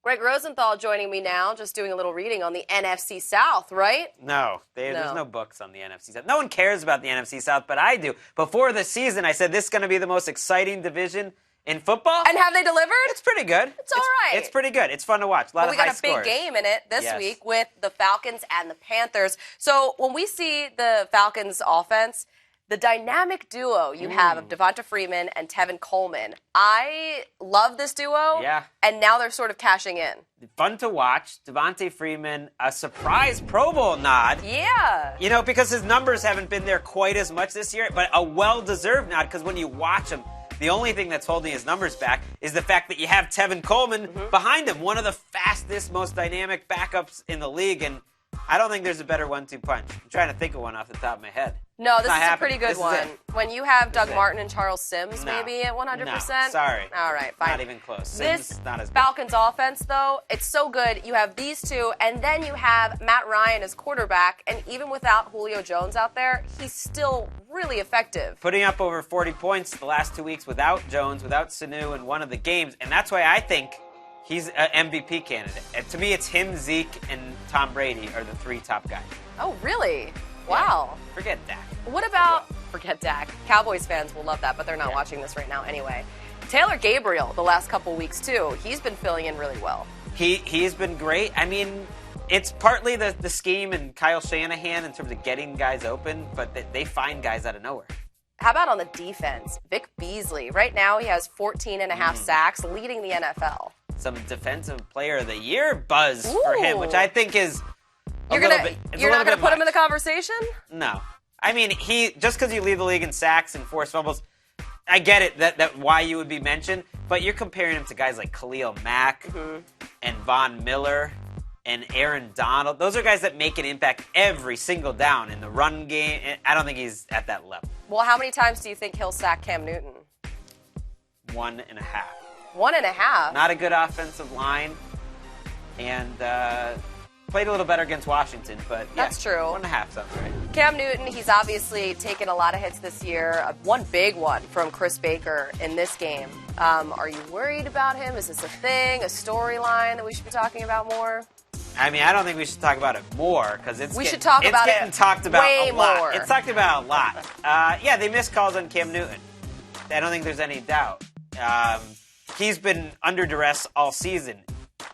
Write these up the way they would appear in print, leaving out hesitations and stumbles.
Greg Rosenthal joining me now, just doing a little reading on the NFC South, right? No, there's no books on the NFC South. No one cares about the NFC South, but I do. Before the season, I said this is going to be the most exciting division in football. And have they delivered? It's pretty good. It's all right. It's pretty good. It's fun to watch. A lot of high scores. We got a big game in it this week with the Falcons and the Panthers. So when we see the Falcons offense, the dynamic duo you have of Devonta Freeman and Tevin Coleman, I love this duo. Yeah. And now they're sort of cashing in. Fun to watch. Devonta Freeman, a surprise Pro Bowl nod. Yeah. You know, because his numbers haven't been there quite as much this year, but a well-deserved nod because when you watch him, the only thing that's holding his numbers back is the fact that you have Tevin Coleman behind him, one of the fastest, most dynamic backups in the league, and I don't think there's a better 1-2 punch. I'm trying to think of one off the top of my head. No, this is a pretty good one. When you have Doug Martin and Charles Sims maybe at 100%. No, sorry. All right, fine. Not even close. Sims This not as good. Falcons offense, though, it's so good. You have these two, and then you have Matt Ryan as quarterback, and even without Julio Jones out there, he's still really effective. Putting up over 40 points the last 2 weeks without Jones, without Sanu in one of the games, and that's why I think he's an MVP candidate. And to me, it's him, Zeke, and Tom Brady are the three top guys. Oh, really? Wow. Yeah. Forget Dak. What about, forget Dak. Cowboys fans will love that, but they're not watching this right now anyway. Taylor Gabriel, the last couple weeks, too, he's been filling in really well. He's been great. I mean, it's partly the scheme and Kyle Shanahan in terms of getting guys open, but they find guys out of nowhere. How about on the defense? Vic Beasley. Right now, he has 14 and a half sacks, leading the NFL. Some defensive player of the year buzz for him, which I think is You're not going to put him in the conversation? No. I mean, just because you lead the league in sacks and forced fumbles, I get it that why you would be mentioned, but you're comparing him to guys like Khalil Mack and Von Miller and Aaron Donald. Those are guys that make an impact every single down in the run game. I don't think he's at that level. Well, how many times do you think he'll sack Cam Newton? 1.5. 1.5? Not a good offensive line. And played a little better against Washington, but yeah. That's true. 1.5 sounds right. Cam Newton, he's obviously taken a lot of hits this year. One big one from Chris Baker in this game. Are you worried about him? Is this a thing, a storyline that we should be talking about more? I mean, I don't think we should talk about it more because it's getting talked about way a lot. More. It's talked about a lot. Yeah, they missed calls on Cam Newton. I don't think there's any doubt. He's been under duress all season.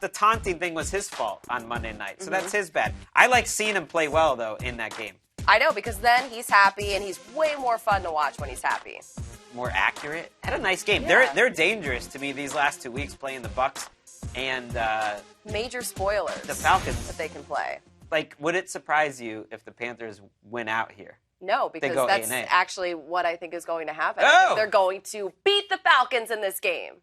The taunting thing was his fault on Monday night, so that's his bad. I like seeing him play well, though, in that game. I know, because then he's happy, and he's way more fun to watch when he's happy. More accurate. Had a nice game. Yeah. They're dangerous to me these last 2 weeks playing the Bucs and major spoilers. The Falcons that they can play. Like, would it surprise you if the Panthers win out here? No, because that's actually what I think is going to happen. Oh! I think they're going to beat the Falcons in this game.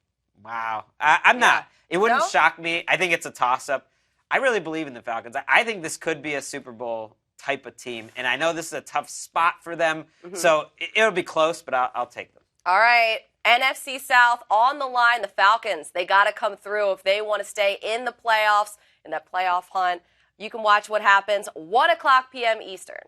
Wow. I'm not. It wouldn't shock me. I think it's a toss-up. I really believe in the Falcons. I think this could be a Super Bowl type of team, and I know this is a tough spot for them, so it'll be close, but I'll take them. All right. NFC South on the line. The Falcons, they got to come through if they want to stay in the playoffs, in that playoff hunt. You can watch what happens 1 o'clock p.m. Eastern.